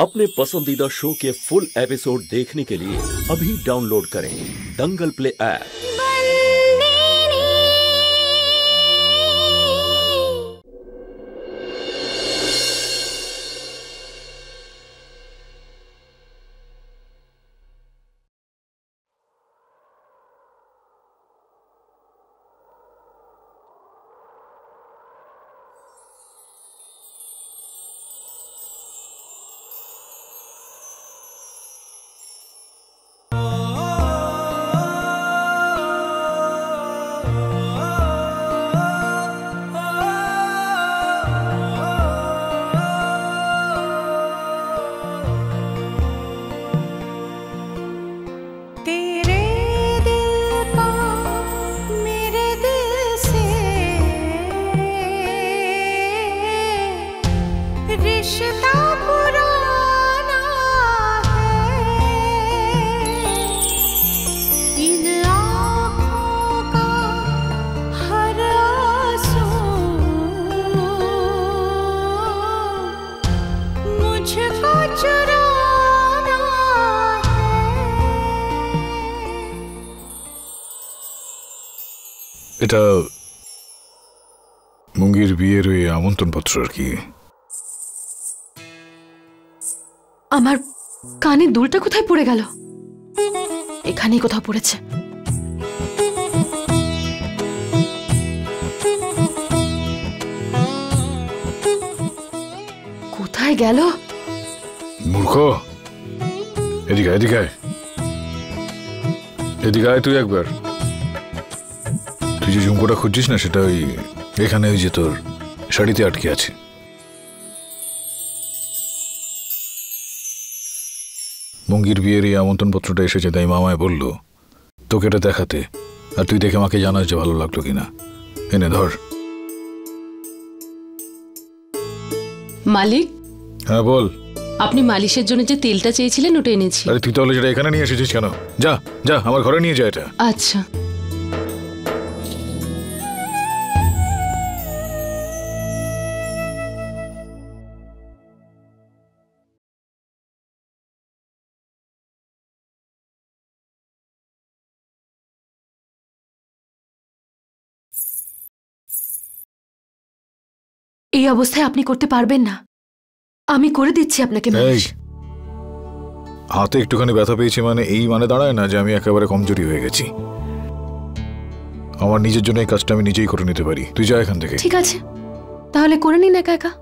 अपने पसंदीदा शो के फुल एपिसोड देखने के लिए अभी डाउनलोड करें दंगल प्ले ऐप। এটা মুঙ্গির বিয়ের ওই আমন্ত্রণপত্র আর কি। আমার কানে দুলটা কোথায় পড়ে গেল? এখানেই কোথাও পড়েছে। কোথায় গেল? মূর্খ, এদিকে এদিকে এদিকে আয় তুই একবার। তুই যে ঝুমকোটা খুঁজছিস না সেটা ওই এখানে ওই যে তোর শাড়িতে আটকে আছে। মুঙ্গির বিয়ের এই আমন্ত্রণপত্রটা এসেছে, তাই মামায় বলল তোকে এটা দেখাতে, আর তুই দেখে আমাকে জানাস যে ভালো লাগলো কিনা। এনে ধর। মালিক। হ্যাঁ বল। আপনি মালিশের জন্য যে তেলটা চেয়েছিলেন ওটা এনেছি। আরে তুই তাহলে যেটা এখানে নিয়ে এসেছিস কেন? যা যা আমার ঘরে নিয়ে যা এটা। আচ্ছা। এই অবস্থায় আপনি করতে পারবেন না, আমি করে দিচ্ছি আপনাকে। হাতে একটুখানি ব্যথা পেয়েছি মানে এই মানে দাঁড়ায় না যে আমি একেবারে কমজোরি হয়ে গেছি। আমার নিজের জন্য এই কাজটা আমি নিজেই করে নিতে পারি। তুই যা এখান থেকে। ঠিক আছে, তাহলে করে নিন একা একা।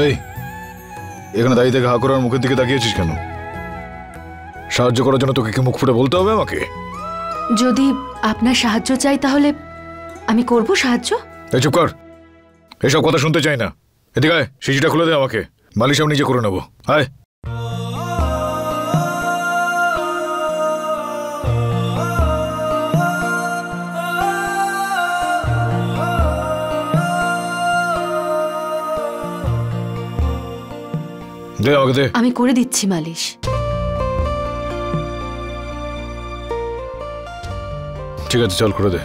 এই এখানে দাঁড়িয়ে থেকে হা করার মুখের দিকে তাকিয়েছিস কেন? সাহায্য করার জন্য তোকে কি মুখ ফুটে বলতে হবে আমাকে? যদি আপনার সাহায্য চাই তাহলে আমি করব সাহায্য। এই চুপ কর, এসব কথা শুনতে চাই না। এদিকে আয়, সিজিটা খুলে দে আমাকে। মালিশ আমি নিজে করে নেবো। আয়। দে আমাকে দে। আমি করে দিচ্ছি মালিশ। ঠিক আছে চল করে দে।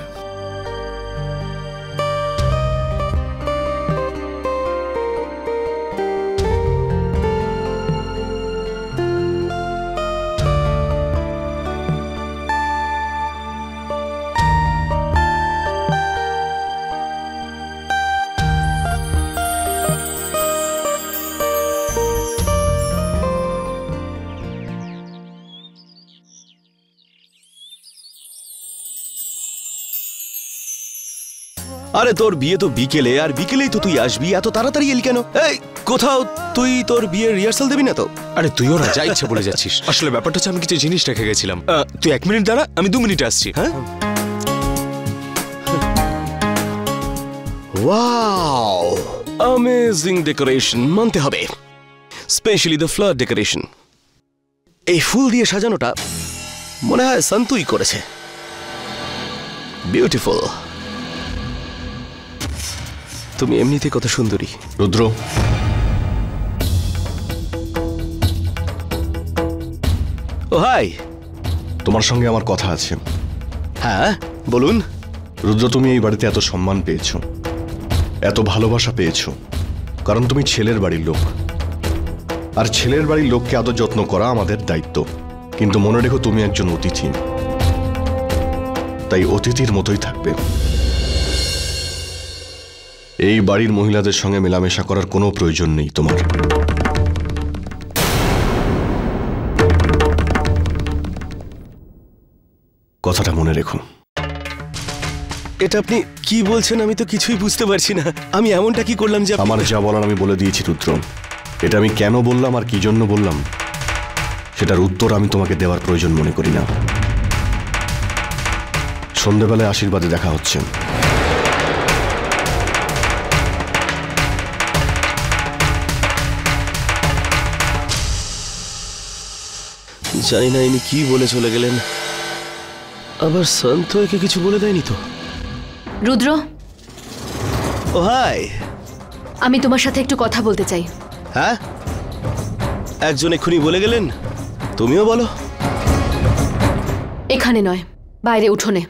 আরে তোর বিয়ে তো বিকেলে, আর বিকেলেই তো তুই আসবি। এত তাড়াতাড়ি এলি কেন? এই কোথাও তুই তোর বিয়ের রিহার্সাল দিবি না তো? আরে তুইও না যা ইচ্ছা বলে যাচ্ছিস। আসলে ব্যাপারটা হচ্ছে আমি কিছু জিনিস রেখে গেছিলাম। তুই 1 মিনিট দাঁড়া, আমি 2 মিনিটে আসছি। হ্যাঁ ওয়াও, অ্যামেজিং ডেকোরেশন মানতে হবে, স্পেশালি দ্য ফ্লাওয়ার ডেকোরেশন। এই ফুল দিয়ে সাজানোটা মনে হয় সন্তুই করেছে। বিউটিফুল। তুমি এমনিতে কত সুন্দরী। রুদ্র, ও হাই। তোমার সঙ্গে আমার কথা আছে। হ্যাঁ বলুন। রুদ্র, তুমি এই বাড়িতে এত সম্মান পেয়েছো, এত ভালোবাসা পেয়েছো, কারণ তুমি ছেলের বাড়ির লোক। আর ছেলের বাড়ির লোককে আদর যত্ন করা আমাদের দায়িত্ব। কিন্তু মনে রেখো, তুমি একজন অতিথি, তাই অতিথির মতোই থাকবে। এই বাড়ির মহিলাদের সঙ্গে মেলামেশা করার কোনো প্রয়োজন নেই তোমার। কথাটা মনে রেখো। এটা আপনি কি বলছেন? আমি তো কিছুই বুঝতে পারছি না। আমি এমনটা কি করলাম যে আমার যা বলার আমি বলে দিয়েছি রুদ্র। এটা আমি কেন বললাম আর কি জন্য বললাম সেটার উত্তর আমি তোমাকে দেওয়ার প্রয়োজন মনে করি না। সন্ধ্যেবেলায় আশীর্বাদে দেখা হচ্ছে। জানি না ইনি কি বলে চলে গেলেন। আবার সন্ত একে কিছু বলে দেয়নি তো? রুদ্র, ও হাই। আমি তোমার সাথে একটু কথা বলতে চাই। হ্যাঁ, একজন এক্ষুনি বলে গেলেন, তুমিও বলো। এখানে নয়, বাইরে উঠোনে।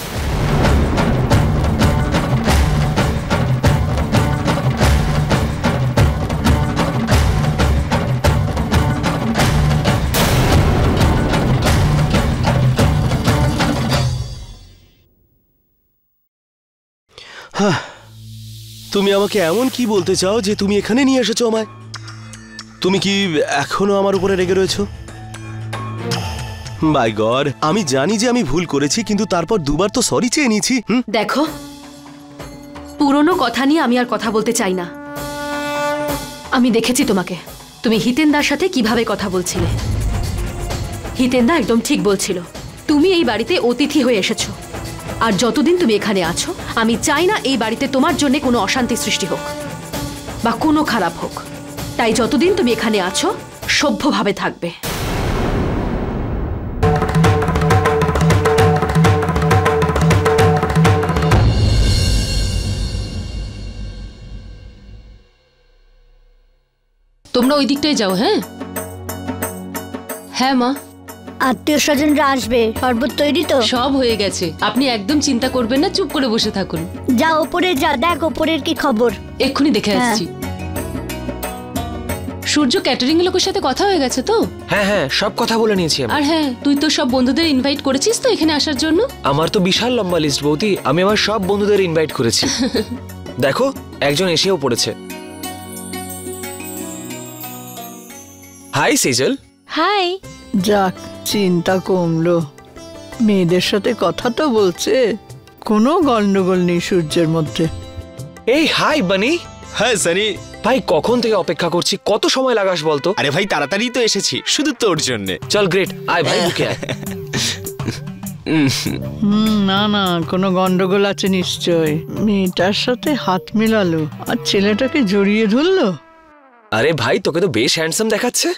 হ্যাঁ, তুমি আমাকে এমন কি বলতে চাও যে তুমি এখানে নিয়ে এসেছো আমায়? তুমি কি এখনো আমার উপরে রেগে রয়েছো? মাই গড, আমি জানি যে আমি ভুল করেছি, কিন্তু তারপর দুবার তো সরি চেয়ে নিয়েছি। দেখো, পুরনো কথা নিয়ে আমি আর কথা বলতে চাই না। আমি দেখেছি তোমাকে, তুমি হিতেনদার সাথে কিভাবে কথা বলছিলে। হিতেনদা একদম ঠিক বলছিল, তুমি এই বাড়িতে অতিথি হয়ে এসেছো। আর যতদিন তুমি এখানে আছো, আমি চাই না এই বাড়িতে তোমার জন্য কোনো অশান্তি সৃষ্টি হোক বা কোনো খারাপ হোক। তাই যতদিন তুমি এখানে আছো, সভ্যভাবে থাকবে। তোমরা ওই দিকটায় যাও। হ্যাঁ হ্যাঁ মা, আত্মীয় স্বজনরা আসবে, শরবত তৈরি তো? সব হয়ে গেছে, আপনি একদম চিন্তা করবেন না, চুপ করে বসে থাকুন। যা ওপরে যা, দেখ ওপরের কি খবর। এক্ষুনি দেখে আসছি। সূর্য ক্যাটারিং এর লোকের সাথে কথা হয়ে গেছে তো? হ্যাঁ হ্যাঁ, সব কথা বলে নিয়েছি আমি। আর হ্যাঁ, তুই তো সব বন্ধুদের ইনভাইট করেছিস তো এখানে আসার জন্য? আমার তো বিশাল লম্বা লিস্ট বৌদি, আমি আমার সব বন্ধুদের ইনভাইট করেছি। দেখো, একজন এসেও পড়েছে। হাই সেজল। হাই। যাক, চিন্তা কমলো। মেয়েদের সাথে কথা তো বলছে, কোনো গন্ডগোল নেই সূর্যের মধ্যে। এই হাই বানি। হ্যাঁ সানি ভাই, কখন থেকে অপেক্ষা করছি, কত সময় লাগাস বলতো? আরে ভাই, তাড়াতাড়ি তো এসেছি, শুধু তোর জন্য। চল গ্রেট, আয় ভাই বুকে আয়। না না, কোনো গন্ডগোল আছে নিশ্চয়। মেয়েটার সাথে হাত মেলালো আর ছেলেটাকে জড়িয়ে ধরলো। আরে ভাই, তোকে তো বেশ হ্যান্ডসাম দেখাচ্ছে।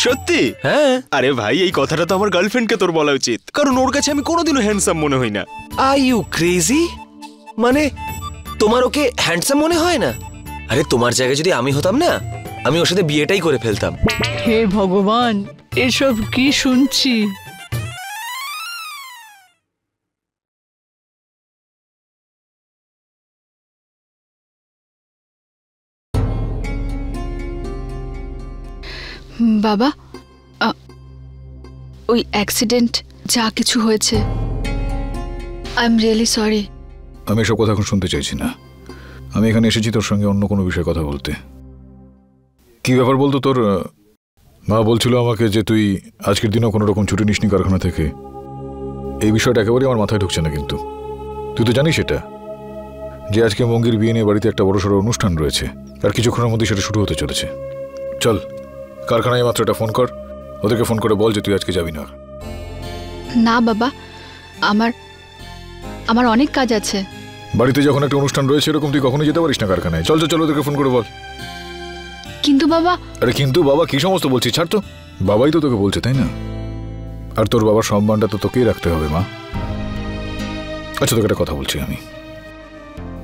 সত্যি? হ্যাঁ। আরে ভাই, এই কথাটা তো আমার গার্লফ্রেন্ডকে তোর বলা উচিত, কারণ ওর কাছে আমি কোনোদিনও হ্যান্ডসাম মনে হই না। Are you crazy? মানে তোমার ওকে হ্যান্ডসাম মনে হয় না? আরে তোমার জায়গায় যদি আমি হতাম না, আমি ওর সাথে বিয়েটাই করে ফেলতাম। হে ভগবান, এসব কি শুনছি? বাবা, ওই অ্যাক্সিডেন্ট যা কিছু হয়েছে, আই এম রিয়েলি সরি। আমি এসব কথা এখন শুনতে চাইছি না। আমি এখানে এসেছি তোর সঙ্গে অন্য কোনো বিষয়ে কথা বলতে। কি ব্যাপার বলতো? তোর মা বলছিল আমাকে যে তুই আজকের দিনও কোনো রকম ছুটি নিসনি কারখানা থেকে। এই বিষয়টা একেবারেই আমার মাথায় ঢুকছে না। কিন্তু তুই তো জানিস এটা, যে আজকে মঙ্গির বিয়ে নিয়ে বাড়িতে একটা বড়সড় অনুষ্ঠান রয়েছে, আর কিছুক্ষণের মধ্যে সেটা শুরু হতে চলেছে। চল, কারখানায় মাত্র এটা ফোন কর, ওদেরকে ফোন করে বল যে তুই আজকে যাবি না। না বাবা, আমার অনেক কাজ আছে। বাড়িতে যখন একটা অনুষ্ঠান রয়েছে এরকম, তুই কখনোই যেতে পারিস না কারখানায়। চল চল, ওদেরকে ফোন করে বল। কিন্তু বাবা। আরে কিন্তু বাবা কি সমস্ত বলছিস? ছাড় তো, বাবাই তো তোকে বলছে, তাই না? আর তোর বাবার সম্মানটা তো তোকেই রাখতে হবে মা। আচ্ছা, তোকে একটা কথা বলছি। আমি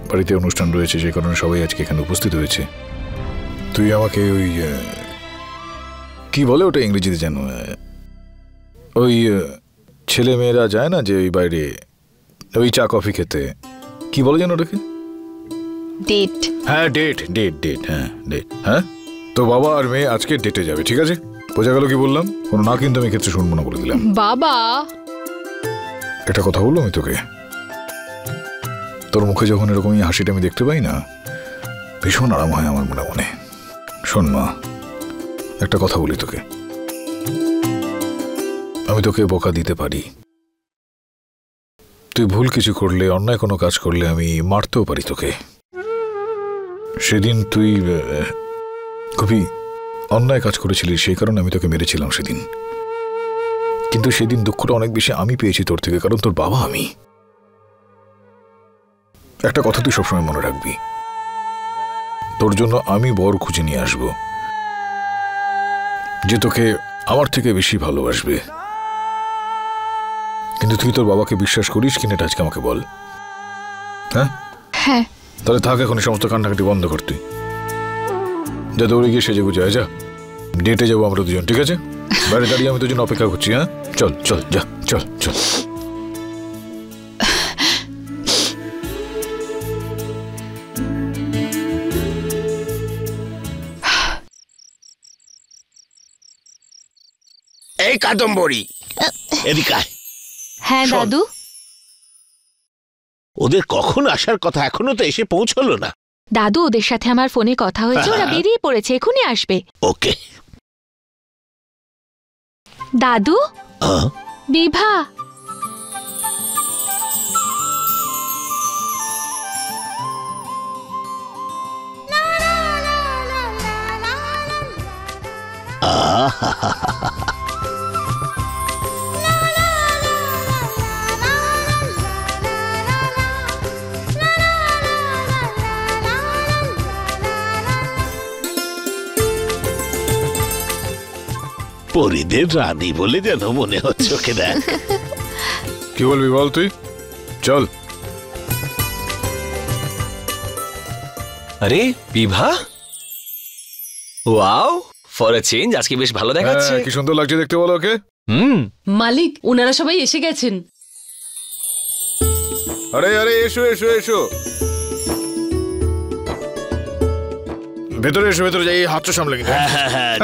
বাড়িতে অনুষ্ঠান রয়েছে, যে কারণে সবাই আজকে এখানে উপস্থিত হয়েছে। তুই আমাকে ওই কি বলে ওটা ইংরেজিতে যেন, ওই ছেলে মেয়েরা যায় না যে ওই বাইরে ওই চা কফি খেতে, কি বলে যেন ওটাকে? ডেট। হ্যাঁ, ডেট ডেট ডেট, হ্যাঁ ডেট। হ্যাঁ, তো বাবা আর মেয়ে আজকে ডেটে যাবে, ঠিক আছে? বোঝা গেল কি বললাম? কোনো না কিন্তু আমি ক্ষেত্রে শুনবো না বলে দিলাম। বাবা, একটা কথা বলবো আমি তোকে, তোর মুখে যখন এরকম হাসিটা আমি দেখতে পাই না, ভীষণ আরাম হয় আমার মনে মনে। শোন মা, একটা কথা বলি তোকে, আমি তোকে বকা দিতে পারি, তুই ভুল কিছু করলে, অন্যায় কোনো কাজ করলে আমি মারতেও পারি তোকে। সেদিন তুই খুবই অন্যায় কাজ করেছিলিস, সেই কারণে আমি তোকে মেরেছিলাম সেদিন। কিন্তু সেদিন দুঃখটা অনেক বেশি আমি পেয়েছি তোর থেকে, কারণ তোর বাবা আমি। একটা কথা তুই সবসময় মনে রাখবি, তোর জন্য আমি বর খুঁজে নিয়ে আসব, যে তোকে আমার থেকে বেশি ভালোবাসবে। কিন্তু তুই তোর বাবাকে বিশ্বাস করিস কিনা এটা আজকে আমাকে বল। হ্যাঁ হ্যাঁ। তাহলে থাক, এখন সমস্ত কান্নাকাটি বন্ধ কর, তুই যা দৌড়ে গিয়ে সেজে গুজে যা, ডেটে যাবো আমরা দুজন, ঠিক আছে? বাইরে দাঁড়িয়ে আমি তোর জন্য অপেক্ষা করছি। হ্যাঁ, চল চল, যা, চল চল। এই কাদম্বরী, এদিকে। হ্যাঁ দাদু। ওদের কখন আসার কথা, এখনো তো এসে পৌঁছলো না। দাদু, ওদের সাথে আমার ফোনে কথা হয়েছে, ওরা বেরিয়ে পড়েছে, এখনই আসবে। ওকে। দাদু, বিভা। পরিদের রানী বলে যেন মনে হচ্ছে, ওকে দেখ। কি বলবি বল তুই, চল। আরে বিভা, ওয়াও, ফর এ চেঞ্জ আজকে বেশ ভালো দেখাচ্ছে। কি সুন্দর লাগছে দেখতে, বলো ওকে। মালিক, ওনারা সবাই এসে গেছেন। আরে আরে, এসো এসো এসো, ভেতরে এসো, ভেতরে যাই, হাতটা সামলে।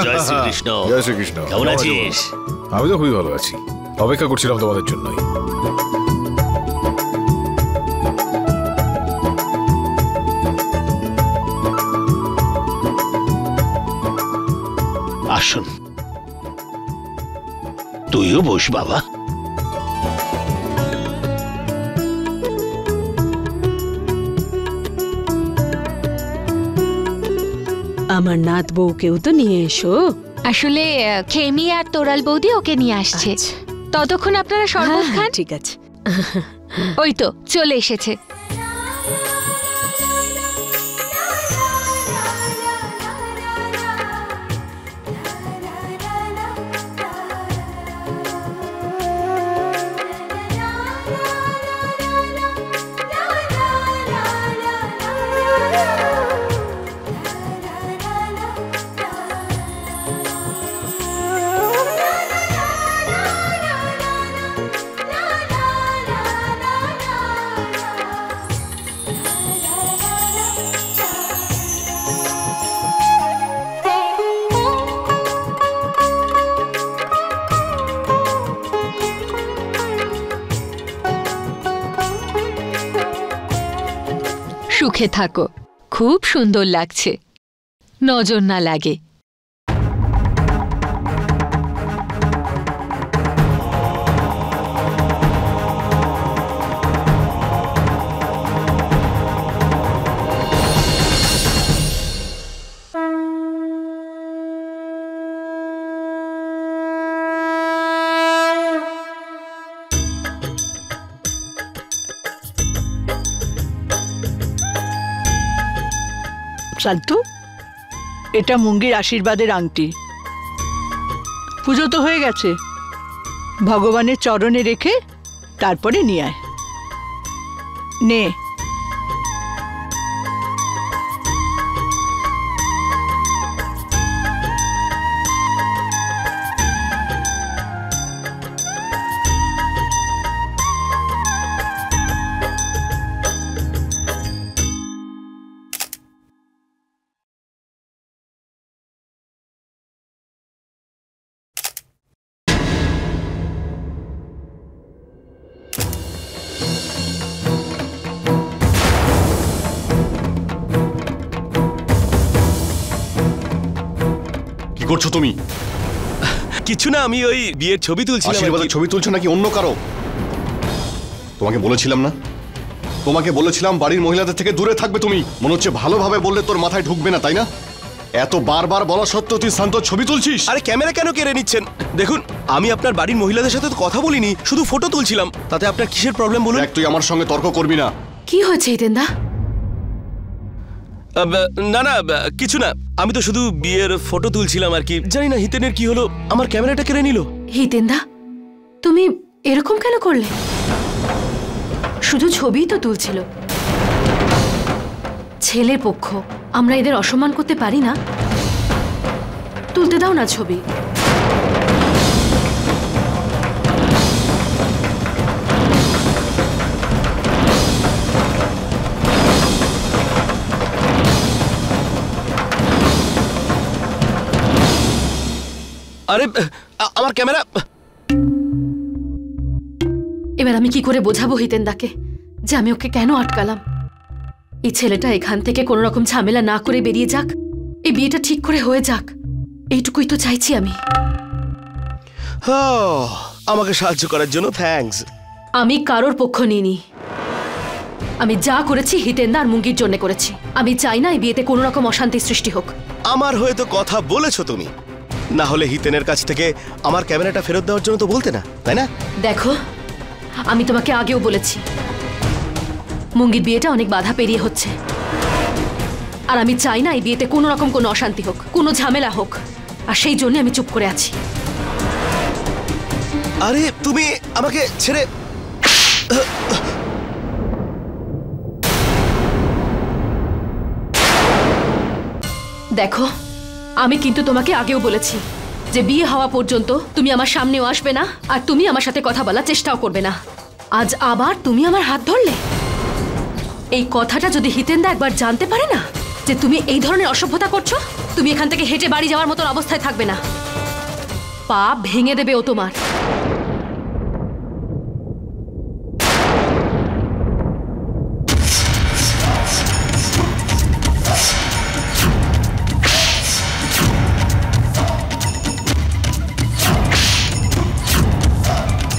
জয় শ্রীকৃষ্ণ। জয় শ্রীকৃষ্ণ। কেমন আছিস? আমি তো খুবই ভালো আছি, অপেক্ষা করছিলাম তোমাদের জন্যই। আসুন, তুইও বস বাবা। আমার নাত বউকেও তো নিয়ে এসো। আসলে খেমি আর তোরাল বৌদি ওকে নিয়ে আসছে, ততক্ষণ আপনারা শরবত খান। ঠিক আছে। ওই তো চলে এসেছে। সুখে থাকো, খুব সুন্দর লাগছে, নজর না লাগে। শান্তু, এটা মুঙ্গির আশীর্বাদের আংটি। পুজো তো হয়ে গেছে, ভগবানের চরণে রেখে তারপরে নিয়ে আয়। নে। করছো তুমি? কিছু না, আমি ওই বিয়ের ছবি তুলছিলাম। আশীর্বাদের ছবি তুলছো নাকি অন্য কারো? তোমাকে বলেছিলাম না, তোমাকে বলেছিলাম বাড়ির মহিলাদের থেকে দূরে থাকবে তুমি। মনে হচ্ছে ভালোভাবে বললে তোর মাথায় ঢুকবে না, তাই না? এত বারবার বলা সত্ত্বেও তুই শান্ত ছবি তুলছিস। আরে ক্যামেরা কেন কেড়ে নিচ্ছেন? দেখুন, আমি আপনার বাড়ির মহিলাদের সাথে তো কথা বলিনি, শুধু ফটো তুলছিলাম। তাতে আপনার কিসের প্রবলেম বলুন? তুই আমার সঙ্গে তর্ক করবি না। কি হয়েছে হিতেন্দা? না না, কিছু না, আমি তো শুধু বিয়ের ফটো তুলছিলাম আর কি। জানি না হিতেনের কি হলো, আমার ক্যামেরাটা কেড়ে নিল। হিতেন্দা, তুমি এরকম কেন করলে? শুধু ছবিই তো তুলছিল। ছেলের পক্ষ, আমরা এদের অসম্মান করতে পারি না। তুলতে দাও না ছবি। আরে আমার ক্যামেরা। এবার আমি কি করে বোঝাবো হিতেন্দাকে যে আমি ওকে কেন আটকালাম? এই ছেলেটা এখান থেকে কোনো রকম ঝামেলা না করে বেরিয়ে যাক, এই বিয়েটা ঠিক করে হয়ে যাক, এইটুকুই তো চাইছি আমি। আমাকে সাহায্য করার জন্য থ্যাঙ্কস। আমি কারোর পক্ষ নিইনি। আমি যা করেছি হিতেন্দা আর মুঙ্গির জন্য করেছি। আমি চাই না এই বিয়েতে কোনো রকম অশান্তি সৃষ্টি হোক। আমার হয়ে তো কথা বলেছো তুমি, না হলে হিতেনের কাছ থেকে আমার ক্যামেরাটা ফেরত দেওয়ার জন্য তো বলতে না, তাই না? দেখো, আমি তোমাকে আগেও বলেছি মুঙ্গির বিয়েটা অনেক বাধা পেরিয়ে হচ্ছে, আর আমি চাই না এই বিয়েতে কোনো রকম কোনো অশান্তি হোক, কোনো ঝামেলা হোক, আর সেই জন্য আমি চুপ করে আছি। আরে তুমি আমাকে ছেড়ে। দেখো, আমি কিন্তু তোমাকে আগেও বলেছি যে বিয়ে হওয়া পর্যন্ত তুমি আমার সামনেও আসবে না, আর তুমি আমার সাথে কথা বলার চেষ্টাও করবে না। আজ আবার তুমি আমার হাত ধরলে। এই কথাটা যদি হিতেন্দা একবার জানতে পারে না যে তুমি এই ধরনের অসভ্যতা করছো, তুমি এখান থেকে হেঁটে বাড়ি যাওয়ার মতো অবস্থায় থাকবে না। পা ভেঙে দেবে ও তোমার।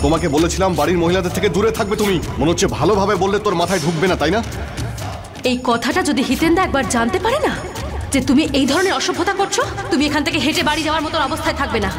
তোমাকে বলেছিলাম বাড়ির মহিলাদের থেকে দূরে থাকবে তুমি। মনে হচ্ছে ভালোভাবে বললে তোর মাথায় ঢুকবে না, তাই না? এই কথাটা যদি হিতেন্দা একবার জানতে পারে না যে তুমি এই ধরনের অসভ্যতা করছো, তুমি এখান থেকে হেঁটে বাড়ি যাওয়ার মতো অবস্থায় থাকবে না।